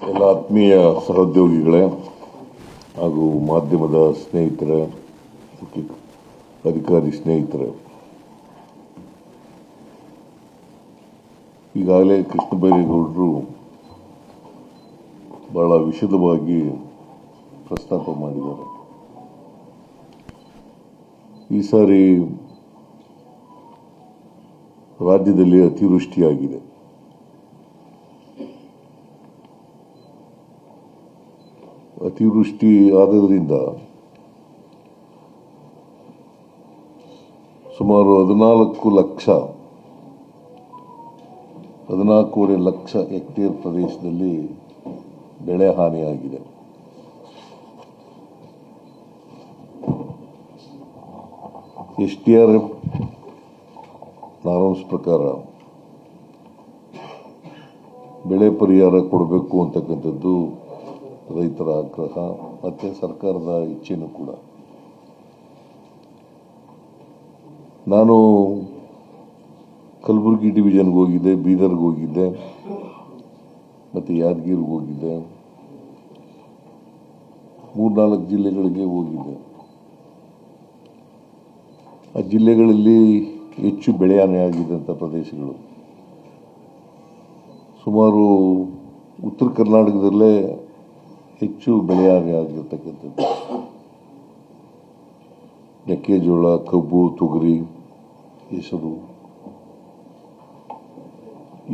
ಎಲ್ಲ ಆತ್ಮೀಯ ಸಹೋದ್ಯೋಗಿಗಳೇ ಹಾಗೂ ಮಾಧ್ಯಮದ ಸ್ನೇಹಿತರೆ, ಅಧಿಕಾರಿ ಸ್ನೇಹಿತರೆ, ಈಗಾಗಲೇ ಕೃಷ್ಣ ಬೈರೇಗೌಡರು ಬಹಳ ವಿಶದವಾಗಿ ಪ್ರಸ್ತಾಪ ಮಾಡಿದ್ದಾರೆ. ಈ ಸಾರಿ ರಾಜ್ಯದಲ್ಲಿ ಅತಿವೃಷ್ಟಿಯಾಗಿದೆ. ಅತಿವೃಷ್ಟಿ ಆದರಿಂದ ಸುಮಾರು 14.5 ಲಕ್ಷ ಹೆಕ್ಟೇರ್ ಪ್ರದೇಶದಲ್ಲಿ ಬೆಳೆ ಹಾನಿಯಾಗಿದೆ. SDRF ನಾರ್ಮ್ಸ್ ಪ್ರಕಾರ ಬೆಳೆ ಪರಿಹಾರ ಕೊಡಬೇಕು ಅಂತಕ್ಕಂಥದ್ದು ರೈತರ ಆಗ್ರಹ ಮತ್ತು ಸರ್ಕಾರದ ಇಚ್ಛೆನೂ ಕೂಡ. ನಾನು ಕಲಬುರಗಿ ಡಿವಿಷನ್ಗೆ ಹೋಗಿದ್ದೆ, ಬೀದರ್ಗೆ ಹೋಗಿದ್ದೆ ಮತ್ತು ಯಾದಗಿರಿಗೆ ಹೋಗಿದ್ದೆ, 3-4 ಜಿಲ್ಲೆಗಳಿಗೆ ಹೋಗಿದ್ದೆ. ಆ ಜಿಲ್ಲೆಗಳಲ್ಲಿ ಹೆಚ್ಚು ಬೆಳೆ ಹಾನಿಯಾಗಿದ್ದಂಥ ಪ್ರದೇಶಗಳು ಸುಮಾರು ಉತ್ತರ ಕರ್ನಾಟಕದಲ್ಲೇ ಹೆಚ್ಚು ಬೆಳೆ ಹಾನಿಯಾಗಿರ್ತಕ್ಕಂಥದ್ದು. ಮೆಕ್ಕೆಜೋಳ, ಕಬ್ಬು, ತೊಗರಿ, ಹೆಸರು,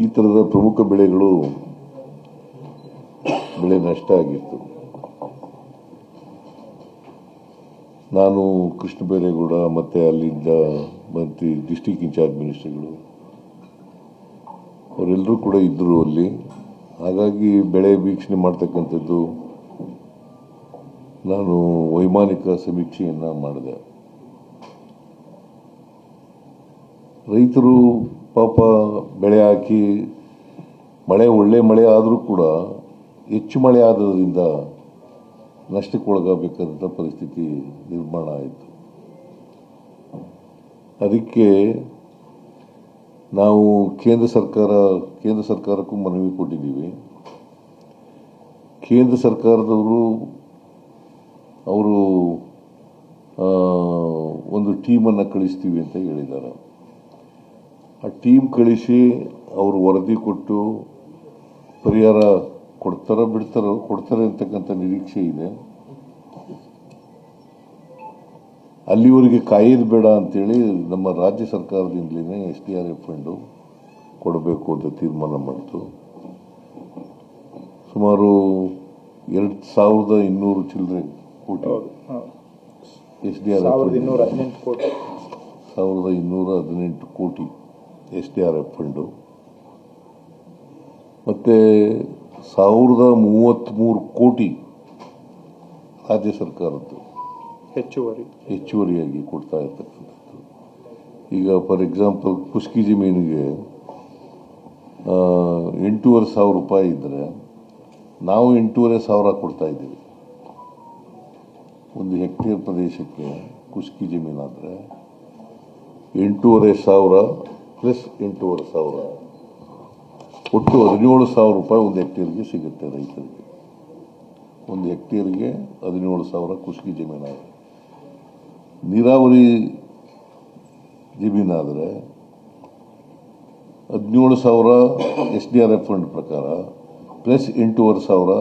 ಈ ಥರದ ಪ್ರಮುಖ ಬೆಳೆಗಳು ಬೆಳೆ ನಷ್ಟ ಆಗಿತ್ತು. ನಾನು ಕೃಷ್ಣ ಬೈರೇಗೌಡ ಮತ್ತು ಅಲ್ಲಿಂದ ಮಂತ್ರಿ ಡಿಸ್ಟಿಕ್ ಇನ್ಚಾರ್ಜ್ ಮಿನಿಸ್ಟರ್ಗಳು ಅವರೆಲ್ಲರೂ ಕೂಡ ಇದ್ದರು ಅಲ್ಲಿ. ಹಾಗಾಗಿ ಬೆಳೆ ವೀಕ್ಷಣೆ ಮಾಡ್ತಕ್ಕಂಥದ್ದು ನಾನು ವೈಮಾನಿಕ ಸಮೀಕ್ಷೆಯನ್ನು ಮಾಡಿದೆ. ರೈತರು ಪಾಪ ಬೆಳೆ ಹಾಕಿ ಒಳ್ಳೆ ಮಳೆ ಆದರೂ ಕೂಡ ಹೆಚ್ಚು ಮಳೆ ಆದ್ರಿಂದ ನಷ್ಟಕ್ಕೊಳಗಾಗಬೇಕಾದಂಥ ಪರಿಸ್ಥಿತಿ ನಿರ್ಮಾಣ ಆಯಿತು. ಅದಕ್ಕೆ ನಾವು ಕೇಂದ್ರ ಸರ್ಕಾರಕ್ಕೂ ಮನವಿ ಕೊಟ್ಟಿದ್ದೀವಿ. ಕೇಂದ್ರ ಸರ್ಕಾರದವರು ಅವರು ಒಂದು ಟೀಮನ್ನು ಕಳಿಸ್ತೀವಿ ಅಂತ ಹೇಳಿದ್ದಾರೆ. ಆ ಟೀಮ್ ಕಳಿಸಿ ಅವರು ವರದಿ ಕೊಟ್ಟು ಪರಿಹಾರ ಕೊಡ್ತಾರೆ ಅಂತಕ್ಕಂಥ ನಿರೀಕ್ಷೆ ಇದೆ. ಅಲ್ಲಿವರೆಗೆ ಕಾಯೋದು ಬೇಡ ಅಂತೇಳಿ ನಮ್ಮ ರಾಜ್ಯ ಸರ್ಕಾರದಿಂದಲೇ SDRF ಫಂಡು ಕೊಡಬೇಕು ಅಂತ ತೀರ್ಮಾನ ಮಾಡಿತು. ಸುಮಾರು 2,200 ಚಿಲ್ಲರೆ ಕೋಟಿ SDRF 1,218 ಕೋಟಿ SDRF ಫಂಡು ಮತ್ತು 1,033 ಕೋಟಿ ರಾಜ್ಯ ಸರ್ಕಾರದ್ದು ಹೆಚ್ಚುವರಿಯಾಗಿ ಕೊಡ್ತಾ ಇರ್ತಕ್ಕಂಥದ್ದು. ಈಗ ಫಾರ್ ಎಕ್ಸಾಂಪಲ್ ಕುಸ್ಕಿ ಜಮೀನಿಗೆ 8,500 ರೂಪಾಯಿ ಇದ್ದರೆ ನಾವು 8,500 ಕೊಡ್ತಾ ಇದ್ದೀವಿ. ಒಂದು ಹೆಕ್ಟೇರ್ ಪ್ರದೇಶಕ್ಕೆ ಕುಸ್ಕಿ ಜಮೀನಾದರೆ 8,500 ಪ್ಲಸ್ 8,500 ಒಟ್ಟು 17,000 ರೂಪಾಯಿ ಒಂದು ಹೆಕ್ಟೇರ್ಗೆ ಸಿಗುತ್ತೆ ರೈತರಿಗೆ. ಒಂದು ಹೆಕ್ಟೇರ್ಗೆ 17,000 ಕುಸ್ಕಿ ಜಮೀನಾದರೆ. ನೀರಾವರಿ ಜಮೀನಾದರೆ 17,000 SDRF ಫಂಡ್ ಪ್ರಕಾರ ಪ್ಲಸ್ 8,500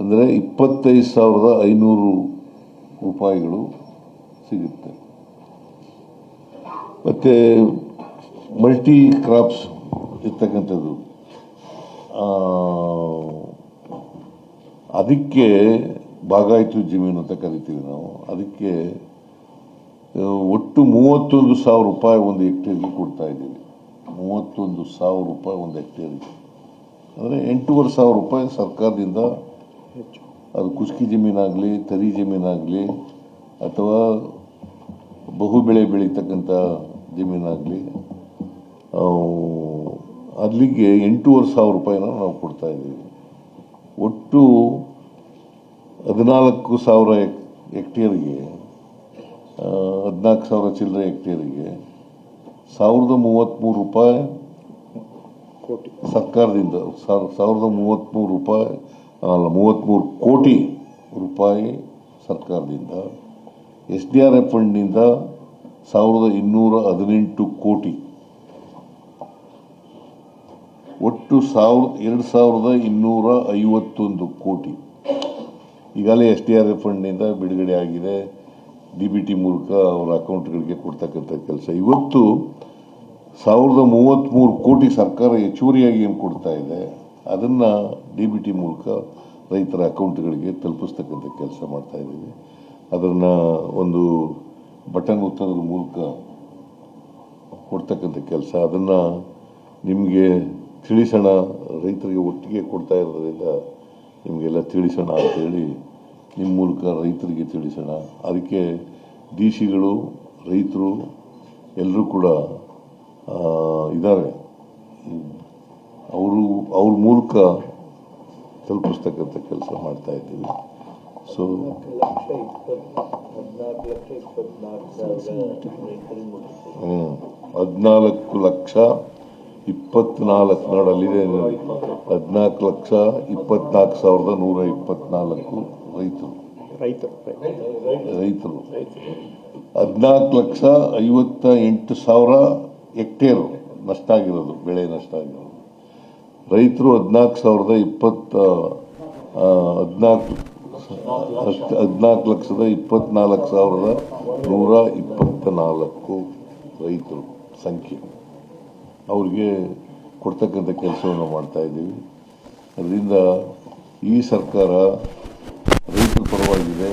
ಅಂದರೆ 25,500 ರೂಪಾಯಿಗಳು ಸಿಗುತ್ತೆ. ಮತ್ತು ಮಲ್ಟಿ ಕ್ರಾಪ್ಸ್ ಇರ್ತಕ್ಕಂಥದ್ದು ಅದಕ್ಕೆ ಬಾಗಾಯಿತು ಜಮೀನು ಅಂತ ಕರಿತೀವಿ ನಾವು. ಅದಕ್ಕೆ ಒಟ್ಟು 31,000 ರೂಪಾಯಿ ಒಂದು ಹೆಕ್ಟೇರ್ಗೆ ಕೊಡ್ತಾ ಇದ್ದೀವಿ. 31,000 ರೂಪಾಯಿ ಒಂದು ಹೆಕ್ಟೇರ್ಗೆ ಅಂದರೆ 8,500 ರೂಪಾಯಿ ಸರ್ಕಾರದಿಂದ, ಅದು ಕುಸ್ಕಿ ಜಮೀನಾಗಲಿ, ತರಿ ಜಮೀನಾಗಲಿ ಅಥವಾ ಬಹುಬೆಳೆ ಬೆಳೀತಕ್ಕಂಥ ಜಮೀನಾಗಲಿ, ಅಲ್ಲಿಗೆ 8,500 ರೂಪಾಯಿನ ನಾವು ಕೊಡ್ತಾ ಇದ್ದೀವಿ. ಒಟ್ಟು 14,000 ಹೆಕ್ಟೇರ್ಗೆ 14,000 ಚಿಲ್ಲರೆ ಹೆಕ್ಟೇರಿಗೆ 1,033 ರೂಪಾಯಿ ಕೋಟಿ ಸರ್ಕಾರದಿಂದ 1033 ರೂಪಾಯಿ ಅಲ್ಲ 33 ಕೋಟಿ ರೂಪಾಯಿ ಸರ್ಕಾರದಿಂದ, SDRF ಫಂಡ್ನಿಂದ 1218 ಕೋಟಿ, ಒಟ್ಟು 2251 ಕೋಟಿ ಈಗಾಗಲೇ SDRF ಫಂಡ್ನಿಂದ ಬಿಡುಗಡೆ ಆಗಿದೆ. DBT ಮೂಲಕ ಅವರ ಅಕೌಂಟ್ಗಳಿಗೆ ಕೊಡ್ತಕ್ಕಂಥ ಕೆಲಸ. ಇವತ್ತು 1033 ಕೋಟಿ ಸರ್ಕಾರ ಹೆಚ್ಚುವರಿಯಾಗಿ ಏನು ಕೊಡ್ತಾ ಇದೆ ಅದನ್ನು DBT ಮೂಲಕ ರೈತರ ಅಕೌಂಟ್ಗಳಿಗೆ ತಲುಪಿಸ್ತಕ್ಕಂಥ ಕೆಲಸ ಮಾಡ್ತಾ ಇದ್ದೀವಿ. ಅದನ್ನು ಒಂದು ಬಟನ್ ಒತ್ತೋದ್ರ ಮೂಲಕ ಕೊಡ್ತಕ್ಕಂಥ ಕೆಲಸ, ಅದನ್ನು ನಿಮಗೆ ತಿಳಿಸೋಣ, ರೈತರಿಗೆ ಒಟ್ಟಿಗೆ ಕೊಡ್ತಾ ಇರೋದ್ರಿಂದ ನಿಮಗೆಲ್ಲ ತಿಳಿಸೋಣ ಅಂತೇಳಿ ನಿಮ್ಮ ಮೂಲಕ ರೈತರಿಗೆ ತಿಳಿಸೋಣ. ಅದಕ್ಕೆ DCಗಳು ರೈತರು ಎಲ್ಲರೂ ಕೂಡ ಇದ್ದಾರೆ, ಅವ್ರ ಮೂಲಕ ತಲುಪಿಸ್ತಕ್ಕಂಥ ಕೆಲಸ ಮಾಡ್ತಾ ಇದ್ದೀವಿ. ಸೊ 14,24,024 ನಾಡಲ್ಲಿದೆ. 14,24,124 ರೈತರು 14,58,000 ಹೆಕ್ಟೇರು ನಷ್ಟ ಆಗಿರೋದು, ಬೆಳೆ ನಷ್ಟ ಆಗಿರೋದು. ರೈತರು 14,24,124 ರೈತರು ಸಂಖ್ಯೆ, ಅವ್ರಿಗೆ ಕೊಡ್ತಕ್ಕಂಥ ಕೆಲಸವನ್ನು ಮಾಡ್ತಾ ಇದ್ದೀವಿ. ಅದರಿಂದ ಈ ಸರ್ಕಾರ ರೈತರ ಪರವಾಗಿದೆ,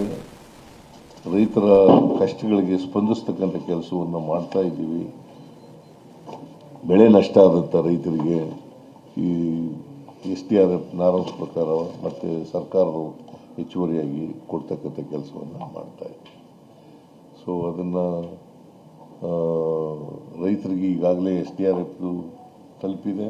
ರೈತರ ಕಷ್ಟಗಳಿಗೆ ಸ್ಪಂದಿಸ್ತಕ್ಕಂಥ ಕೆಲಸವನ್ನು ಮಾಡ್ತಾ ಇದ್ದೀವಿ. ಬೆಳೆ ನಷ್ಟ ಆದಂಥ ರೈತರಿಗೆ ಈ SDRF ನಾರ್ಮ್ಸ್ ಪ್ರಕಾರ ಮತ್ತು ಸರ್ಕಾರದ ಹೆಚ್ಚುವರಿಯಾಗಿ ಕೊಡ್ತಕ್ಕಂಥ ಕೆಲಸವನ್ನು ಮಾಡ್ತಾ ಇದ್ದೀವಿ. ಸೊ ಅದನ್ನು ರೈತರಿಗೆ ಈಗಾಗಲೇ SDRF ತಲುಪಿದೆ.